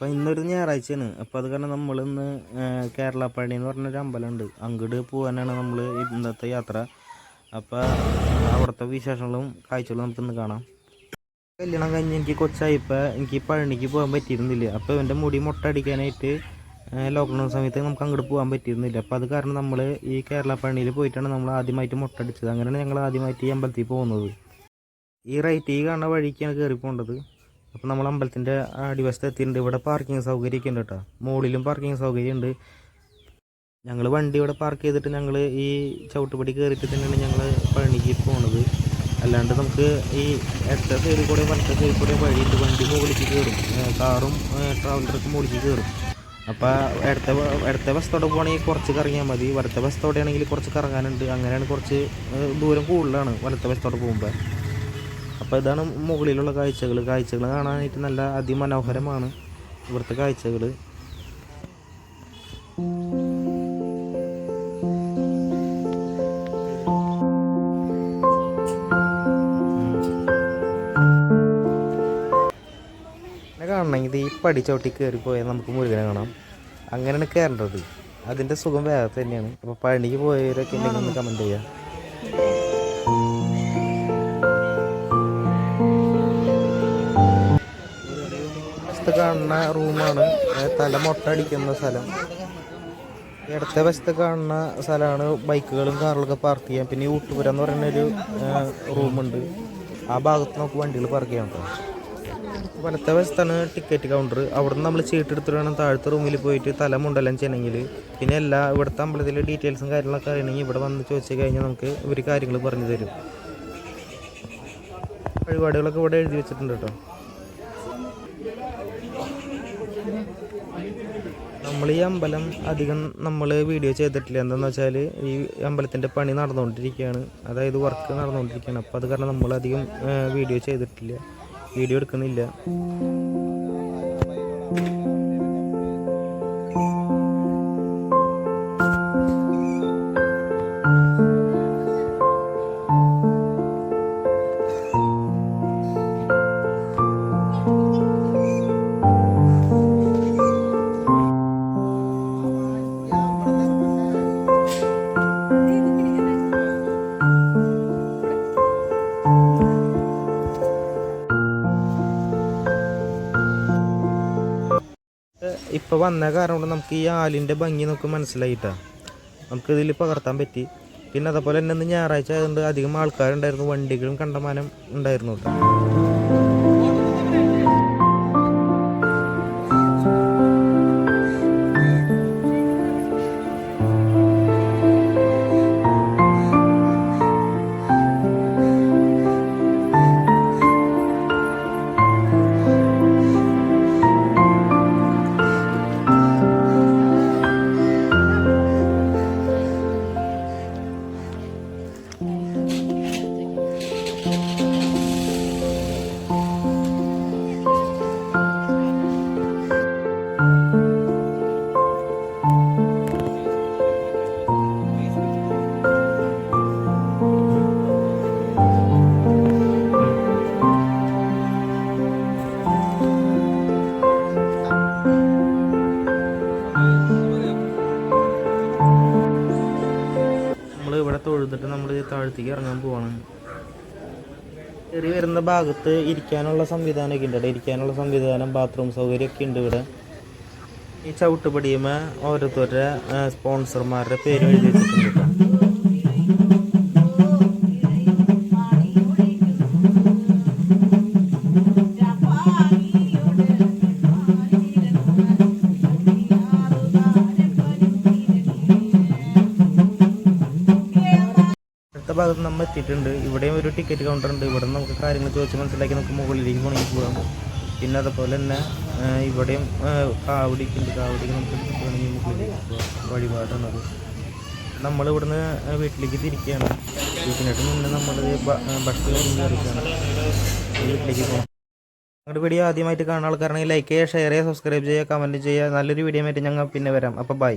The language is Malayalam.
അപ്പം ഇന്നൊരു ഞായറാഴ്ചയാണ്. അപ്പോൾ അത് കാരണം നമ്മളിന്ന് കേരളപ്പള്ളി എന്ന് പറഞ്ഞൊരു അമ്പലമുണ്ട്, അങ്ങോട്ട് പോകാനാണ് നമ്മൾ ഇന്നത്തെ യാത്ര. അപ്പോൾ അവിടുത്തെ വിശേഷങ്ങളും കാഴ്ചകളും നമുക്കിന്ന് കാണാം. കല്യാണം കഴിഞ്ഞ് എനിക്ക് കൊച്ചായപ്പോൾ എനിക്ക് പഴനിക്ക് പോകാൻ പറ്റിയിരുന്നില്ല. അപ്പോൾ എൻ്റെ മുടി മൊട്ട അടിക്കാനായിട്ട് ലോക്ക്ഡൗൺ സമയത്ത് നമുക്ക് അങ്ങോട്ട് പോകാൻ പറ്റിയിരുന്നില്ല. അപ്പോൾ അത് കാരണം നമ്മൾ ഈ കേരളപ്പള്ളിയിൽ പോയിട്ടാണ് നമ്മൾ ആദ്യമായിട്ട് മൊട്ട അടിച്ചത്. അങ്ങനെയാണ് ഞങ്ങൾ ആദ്യമായിട്ട് ഈ അമ്പലത്തിൽ പോകുന്നത്. ഈ റൈറ്റ് ഈ കാണുന്ന വഴിക്കാണ് കയറി പോകേണ്ടത്. അപ്പോൾ നമ്മൾ അമ്പലത്തിൻ്റെ അടിവശത്ത് എത്തിയിട്ടുണ്ട്. ഇവിടെ പാർക്കിംഗ് സൗകര്യമൊക്കെ ഉണ്ട് കേട്ടോ, മുകളിലും പാർക്കിംഗ് സൗകര്യം ഉണ്ട്. ഞങ്ങൾ വണ്ടി ഇവിടെ പാർക്ക് ചെയ്തിട്ട് ഞങ്ങൾ ഈ ചവിട്ടുപടി കയറിയിട്ട് തന്നെയാണ് ഞങ്ങൾ പഴനിക്ക് പോകുന്നത്. അല്ലാണ്ട് നമുക്ക് ഈ ഇടത്തെ സൈഡിൽ കൂടെ വലത്തെ സൈഡിൽ കൂടെ വഴിയിട്ട് വണ്ടി മുകളിലേക്ക് കയറും, കാറും ട്രാവലറൊക്കെ മുകളിലേക്ക് കയറും. അപ്പോൾ ഇടത്തെ ബസ്സോടെ പോകണമെങ്കിൽ കുറച്ച് കറങ്ങിയാൽ മതി, വലത്തെ ബസ്സോടെ ആണെങ്കിൽ കുറച്ച് കറങ്ങാനുണ്ട്. അങ്ങനെയാണ് കുറച്ച് ദൂരം കൂടുതലാണ് വലത്തെ ബസ്സോടെ പോകുമ്പോൾ. അപ്പോൾ ഇതാണ് മുകളിലുള്ള കാഴ്ചകൾ കാണാനായിട്ട് നല്ല അതിമനോഹരമാണ് ഇവിടുത്തെ കാഴ്ചകൾ. കാണണമെങ്കിൽ ഈ പടി ചവിട്ടി കയറിപ്പോയാൽ നമുക്ക് മുരുകനെ കാണാം. അങ്ങനെയാണ് കയറേണ്ടത്, അതിൻ്റെ സുഖം വേറെ തന്നെയാണ്. അപ്പോൾ പഴനിക്ക് പോയവരൊക്കെ ഉണ്ടെങ്കിൽ ഒന്ന് കമൻറ്റ് ചെയ്യാം. കാണുന്ന റൂമാണ് തല മൊട്ട അടിക്കുന്ന സ്ഥലം. ഇടത്തെ വശത്ത് കാണുന്ന സ്ഥലമാണ് ബൈക്കുകളും കാറുകളൊക്കെ പാർക്ക് ചെയ്യാം. പിന്നെ ഈ ഊട്ടുപുര എന്ന് പറയുന്നൊരു റൂമുണ്ട്, ആ ഭാഗത്ത് നമുക്ക് വണ്ടികൾ പാർക്ക് ചെയ്യാൻ കേട്ടോ. വലത്തെ വശത്താണ് ടിക്കറ്റ് കൗണ്ടർ. അവിടെ നിന്ന് നമ്മൾ ചീട്ടെടുത്തിട്ട് വേണം താഴത്തെ റൂമിൽ പോയിട്ട് തല മുണ്ടെല്ലാം ചെയ്യണമെങ്കിൽ. പിന്നെ ഇവിടുത്തെ അമ്പലത്തിലെ ഡീറ്റെയിൽസും കാര്യങ്ങളൊക്കെ അറിയണമെങ്കിൽ ഇവിടെ വന്ന് ചോദിച്ചു കഴിഞ്ഞാൽ നമുക്ക് ഇവർ കാര്യങ്ങൾ പറഞ്ഞു തരും. വഴിപാടുകളൊക്കെ ഇവിടെ എഴുതി വെച്ചിട്ടുണ്ട് കേട്ടോ. നമ്മൾ ഈ അമ്പലം അധികം നമ്മൾ വീഡിയോ ചെയ്തിട്ടില്ല. എന്താണെന്ന് വെച്ചാൽ ഈ അമ്പലത്തിൻ്റെ പണി നടന്നുകൊണ്ടിരിക്കുകയാണ്, അതായത് വർക്ക് നടന്നുകൊണ്ടിരിക്കുകയാണ്. അപ്പോൾ അത് കാരണം നമ്മളധികം വീഡിയോ ചെയ്തിട്ടില്ല, വീഡിയോ എടുക്കുന്നില്ല. ഇപ്പോൾ വന്ന കാരണം കൊണ്ട് നമുക്ക് ഈ ആലിൻ്റെ ഭംഗി നമുക്ക് മനസ്സിലായിട്ടാണ് നമുക്കിതിൽ പകർത്താൻ പറ്റി. പിന്നെ അതേപോലെ തന്നെ ഇന്ന് ഞായറാഴ്ച ആയതുകൊണ്ട് അധികം ആൾക്കാരുണ്ടായിരുന്നു, വണ്ടികളും കണ്ടമാനം ഉണ്ടായിരുന്നു കേട്ടോ. ഇവിടെ തൊഴുതിട്ട് നമ്മൾ താഴത്തേക്ക് ഇറങ്ങാൻ പോവാണ്. കയറി വരുന്ന ഭാഗത്ത് ഇരിക്കാനുള്ള സംവിധാനമൊക്കെ ഉണ്ട്, ഇരിക്കാനുള്ള സംവിധാനം, ബാത്റൂം സൗകര്യമൊക്കെ ഉണ്ട് ഇവിടെ. ഈ ചവിട്ടുപടിയുമേ ഓരോരുത്തരുടെ സ്പോൺസർമാരുടെ പേരും എഴുതി വെച്ചിട്ടുണ്ട്. ഭാഗത്ത് നമ്മൾ എത്തിയിട്ടുണ്ട്. ഇവിടെയും ഒരു ടിക്കറ്റ് കൗണ്ടർ ഉണ്ട്. ഇവിടെ നമുക്ക് കാര്യങ്ങൾ ചോദിച്ച് മനസ്സിലാക്കി നമുക്ക് മുകളിലേക്ക് പോകണമെങ്കിൽ പോകാം. പിന്നെ അതുപോലെ തന്നെ ഇവിടെയും കാവടിക്ക് നമുക്ക് വേണമെങ്കിൽ മുകളിലേക്ക് പോകാം. വഴിപാടാണത്. നമ്മളിവിടുന്ന് വീട്ടിലേക്ക് തിരിക്കുകയാണ്. വീട്ടിനായിട്ട് മുന്നേ നമ്മൾ ബസ് കയറിയാണ് വീട്ടിലേക്ക് പോകാം. ഞങ്ങളുടെ വീഡിയോ ആദ്യമായിട്ട് കാണുന്ന ആൾക്കാരാണെങ്കിൽ ലൈക്ക് ചെയ്യുക, ഷെയർ ചെയ്യുക, സബ്സ്ക്രൈബ് ചെയ്യുക, കമൻറ്റ് ചെയ്യുക. നല്ലൊരു വീഡിയോ ആയിട്ട് ഞങ്ങൾ പിന്നെ വരാം. അപ്പോൾ ബൈ.